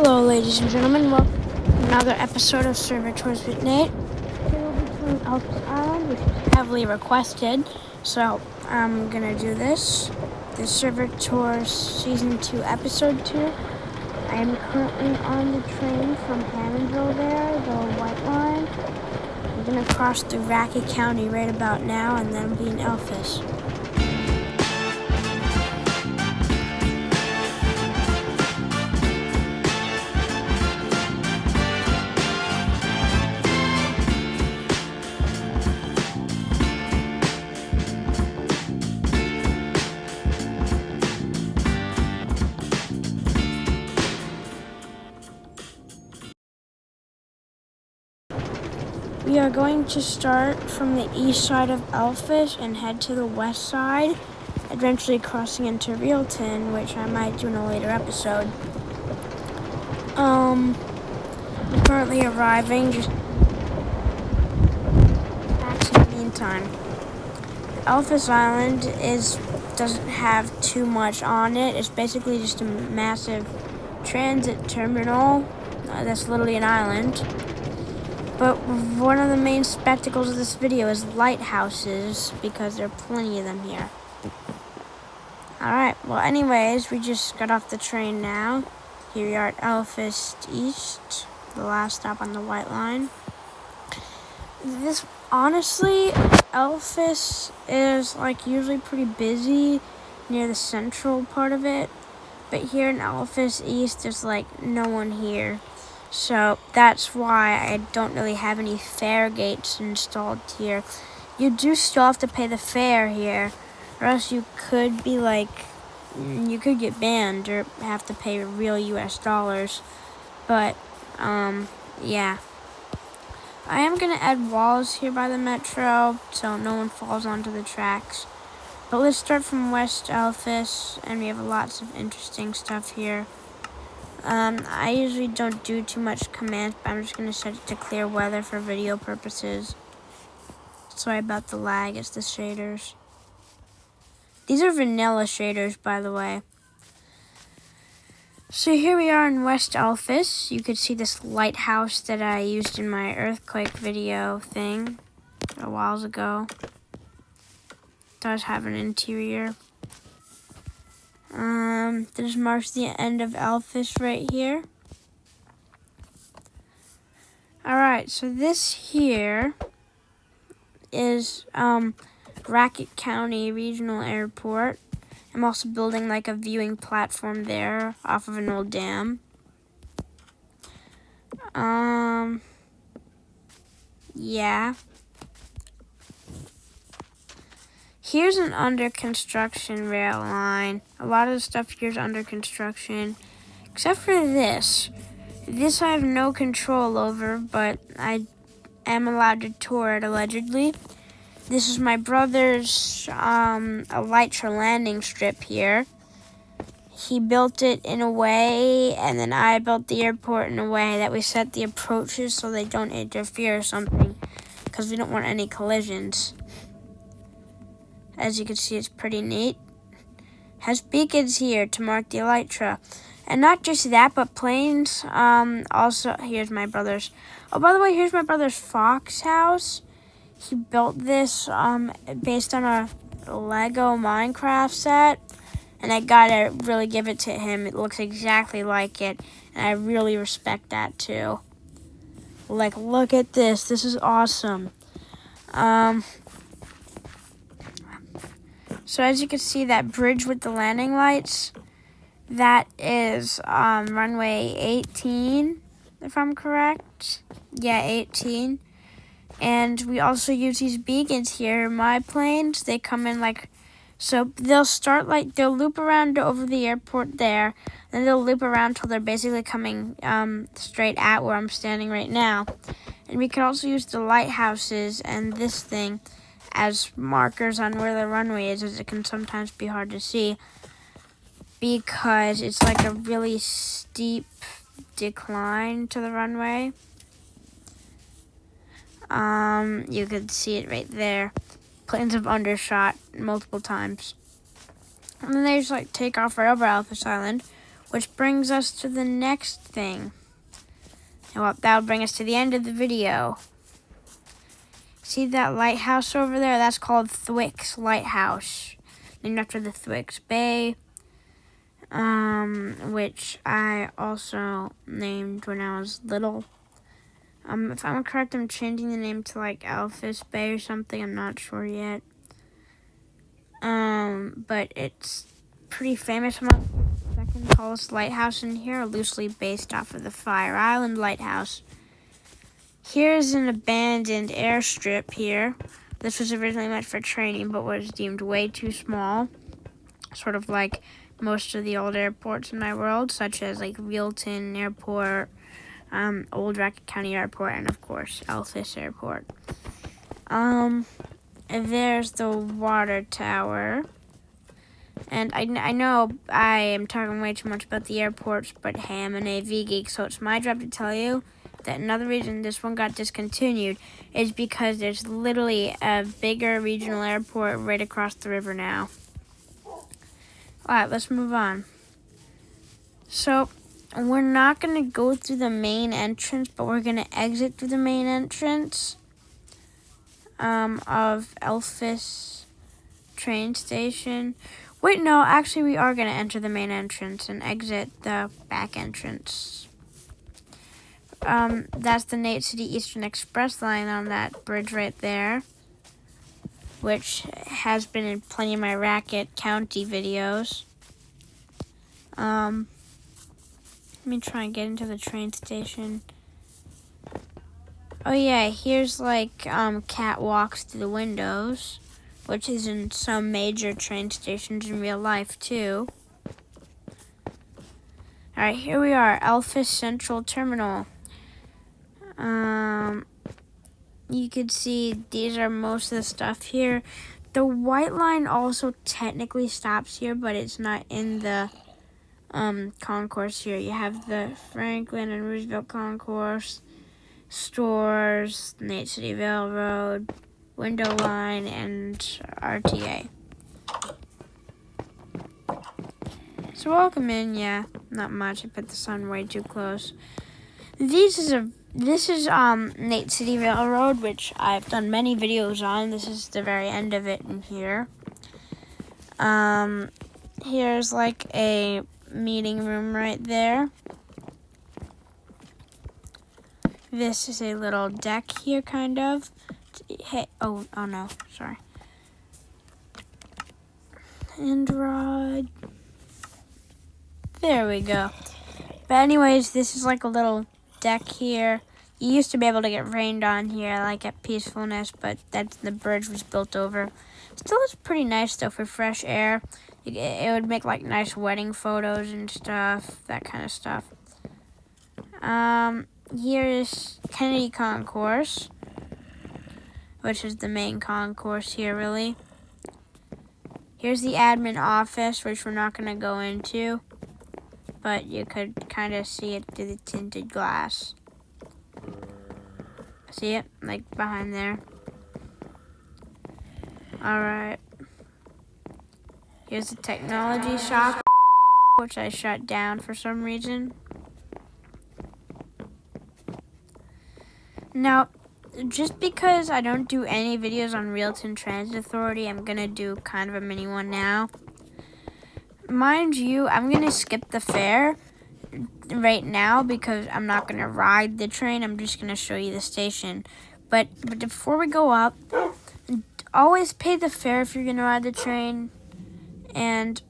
Hello, ladies and gentlemen. Welcome to another episode of Server Tours with Nate. Today we'll be touring Elfis Island, which is heavily requested, so I'm gonna do this. The Server Tours Season 2, Episode 2. I am currently on the train from Hammondville there, the White Line. I'm gonna cross through Racket County right about now, and then be in Elfis. We are going to start from the east side of Elfis and head to the west side, eventually crossing into Realton, which I might do in a later episode. I'm currently arriving, just back in the meantime. Elfis Island doesn't have too much on it. It's basically just a massive transit terminal that's literally an island. But one of the main spectacles of this video is lighthouses, because there are plenty of them here. Alright, well anyways, we just got off the train now. Here we are at Elfis East, the last stop on the White Line. Honestly, Elfis is usually pretty busy near the central part of it. But here in Elfis East, there's no one here. So that's why I don't really have any fare gates installed here. You do still have to pay the fare here, or else you could be you could get banned or have to pay real US dollars. But, yeah. I am going to add walls here by the metro, so no one falls onto the tracks. But let's start from West Elfis, and we have lots of interesting stuff here. I usually don't do too much commands, but I'm just going to set it to clear weather for video purposes. Sorry about the lag, it's the shaders. These are vanilla shaders, by the way. So here we are in West Elfis. You could see this lighthouse that I used in my earthquake video thing a while ago. It does have an interior. This marks the end of Elfis right here. Alright, so this here is Racket County Regional Airport. I'm also building a viewing platform there off of an old dam. Yeah. Here's an under construction rail line. A lot of the stuff here is under construction, except for this. This I have no control over, but I am allowed to tour it, allegedly. This is my brother's elytra landing strip here. He built it in a way, and then I built the airport in a way that we set the approaches so they don't interfere or something, because we don't want any collisions. As you can see, it's pretty neat. Has beacons here to mark the elytra. And not just that, but planes. Also, here's my brother's. Oh, by the way, here's my brother's fox house. He built this based on a Lego Minecraft set. And I gotta really give it to him. It looks exactly like it. And I really respect that, too. Look at this. This is awesome. So as you can see, that bridge with the landing lights, that is runway 18, if I'm correct. Yeah, 18. And we also use these beacons here. My planes, they come in so they'll start they'll loop around over the airport there, then they'll loop around till they're basically coming straight at where I'm standing right now. And we can also use the lighthouses and this thing as markers on where the runway is, as it can sometimes be hard to see because it's a really steep decline to the runway. You can see it right there. Planes have undershot multiple times. And then they just take off right over Elfis Island, Which brings us to the next thing. Well, that'll bring us to the end of the video. See that lighthouse over there? That's called Thwix Lighthouse, named after the Thwix Bay, which I also named when I was little. If I'm correct, I'm changing the name to like Elfis Bay or something. I'm not sure yet. But it's pretty famous. The second tallest lighthouse in here, loosely based off of the Fire Island Lighthouse. Here's an abandoned airstrip here. This was originally meant for training, but was deemed way too small. Sort of like most of the old airports in my world, such as like Wheelton Airport, Old Racket County Airport, and of course, Elfis Airport. There's the water tower. And I know I am talking way too much about the airports, but hey, I'm an AV geek, so it's my job to tell you that another reason this one got discontinued is because there's literally a bigger regional airport right across the river now. Alright, let's move on. So, we're not going to go through the main entrance, but we're going to exit through the main entrance of Elfis train station. Wait, no, actually we are going to enter the main entrance and exit the back entrance. That's the Nate City Eastern Express line on that bridge right there, which has been in plenty of my Racket County videos. Let me try and get into the train station. Oh yeah, here's like catwalks through the windows, which is in some major train stations in real life too. Alright, here we are, Elfis Central Terminal. You can see these are most of the stuff here. The white line also technically stops here, but it's not in the concourse here. You have the Franklin and Roosevelt concourse, stores, Nate City Railroad, window line, and RTA. So welcome in, yeah, not much. I put the sun way too close. This is Nate City Railroad, which I've done many videos on. This is the very end of it in here. Here's like a meeting room right there. This is a little deck here, kind of. Hey, oh no, sorry. And rod. There we go. But anyways, this is like a little deck here. You used to be able to get rained on here, like at Peacefulness, but the bridge was built over. Still, it's pretty nice though for fresh air. It would make like nice wedding photos and stuff, that kind of stuff. Here's Kennedy Concourse, which is the main concourse here, really. Here's the admin office, which we're not going to go into, but you could kind of see it through the tinted glass. See it? Like behind there. Alright. Here's the technology shop, which I shut down for some reason. Now, just because I don't do any videos on Wheelton Transit Authority, I'm going to do kind of a mini one now. Mind you, I'm going to skip the fare right now because I'm not going to ride the train. I'm just going to show you the station. But before we go up, always pay the fare if you're going to ride the train. And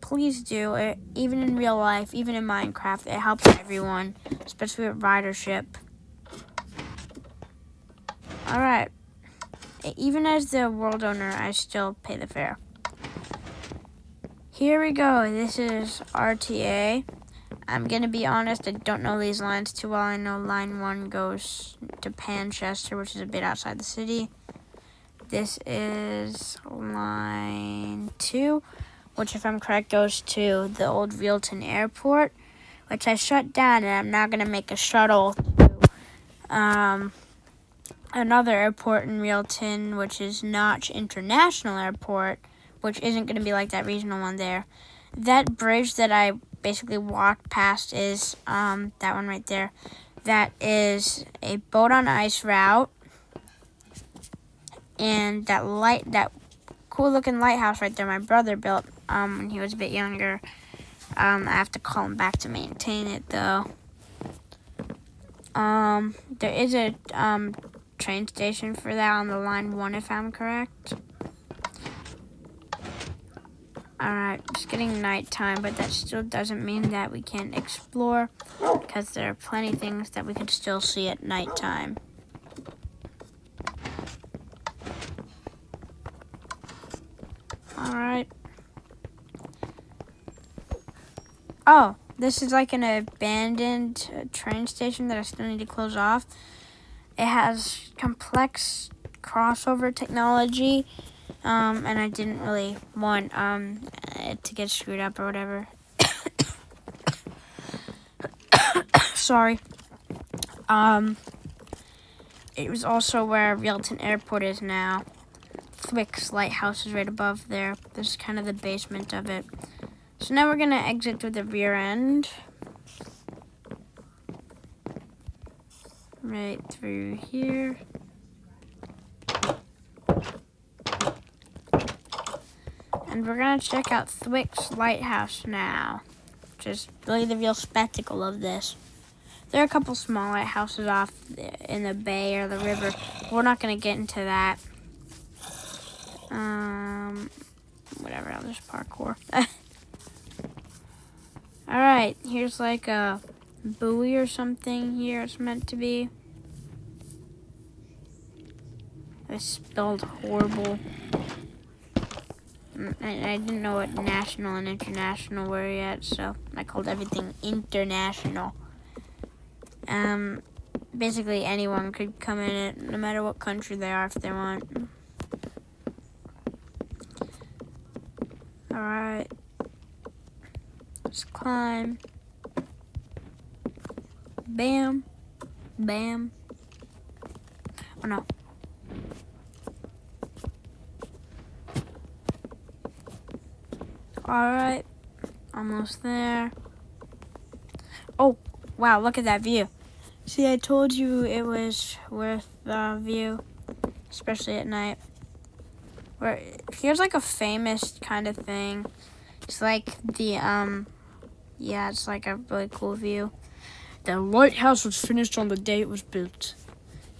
please do it, even in real life, even in Minecraft. It helps everyone, especially with ridership. Alright. Even as the world owner, I still pay the fare. Here we go. This is RTA. I'm going to be honest, I don't know these lines too well. I know line 1 goes to Manchester, which is a bit outside the city. This is line 2, which, if I'm correct, goes to the old Wheelton Airport, which I shut down, and I'm now going to make a shuttle to another airport in Wheelton, which is Notch International Airport, which isn't going to be like that regional one there. That bridge that I basically walked past is that one right there. That is a boat on ice route, and that cool looking lighthouse right there my brother built when he was a bit younger. I have to call him back to maintain it though. There is a train station for that on the line 1 if I'm correct. Alright, it's getting nighttime, but that still doesn't mean that we can't explore, because there are plenty of things that we can still see at nighttime. Alright. Oh, this is like an abandoned train station that I still need to close off. It has complex crossover technology. And I didn't really want it to get screwed up or whatever. Sorry. It was also where Realton Airport is now. Thwick's lighthouse is right above there. This is kind of the basement of it. So now we're gonna exit through the rear end. Right through here. And we're gonna check out Thwick's lighthouse now. Just really the real spectacle of this. There are a couple small lighthouses off in the bay or the river. We're not gonna get into that. Whatever, I'll just parkour. Alright, here's like a buoy or something here it's meant to be. I spelled horrible. I didn't know what national and international were yet, so I called everything international. Basically anyone could come in it, no matter what country they are if they want. Alright. Let's climb. Bam. Bam. Oh no. Alright, almost there. Oh, wow, look at that view. See, I told you it was worth the view, especially at night. Here's like a famous kind of thing. It's like the, yeah, it's like a really cool view. The lighthouse was finished on the day it was built.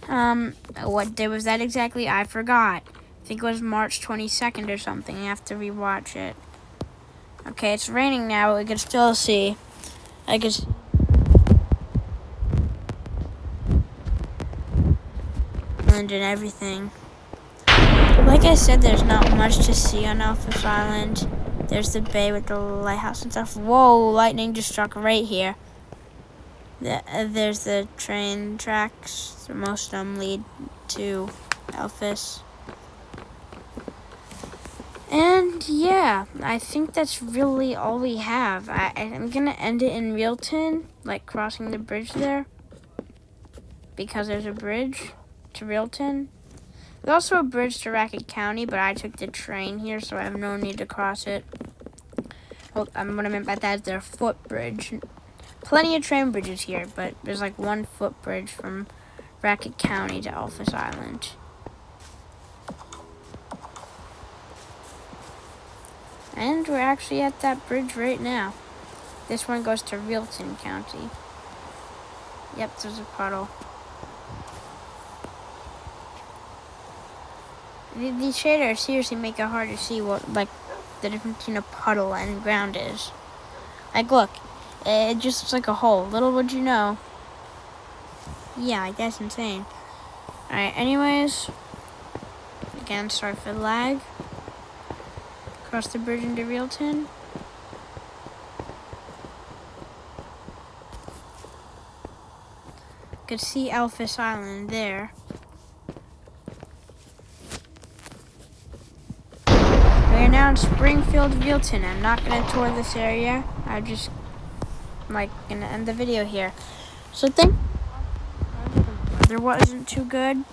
What day was that exactly? I forgot. I think it was March 22nd or something. I have to rewatch it. Okay, it's raining now, but we can still see. I can see. And everything. Like I said, there's not much to see on Elfis Island. There's the bay with the lighthouse and stuff. Whoa, lightning just struck right here. There's the train tracks. Most of them lead to Elfis. And yeah, I think that's really all we have. I'm gonna end it in Realton, like crossing the bridge there, because there's a bridge to Realton. There's also a bridge to Racket County, but I took the train here, so I have no need to cross it. Well, what I meant by that is their footbridge. Plenty of train bridges here, but there's like one footbridge from Racket County to Elfis Island. And we're actually at that bridge right now. This one goes to Realton County. Yep, there's a puddle. These shaders seriously make it hard to see what, like, the difference between a puddle and ground is. Like, look, it just looks like a hole. Little would you know. Yeah, like, that's insane. Alright, anyways. Again, sorry for the lag. Cross the bridge into Realton. Could see Elfis Island there. We are now in Springfield, Realton. I'm not going to tour this area. I'm just going to end the video here. So the weather wasn't too good.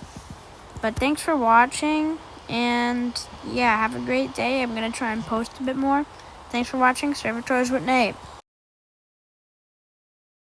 But thanks for watching. And yeah, have a great day. I'm going to try and post a bit more. Thanks for watching. Servitors with Nate.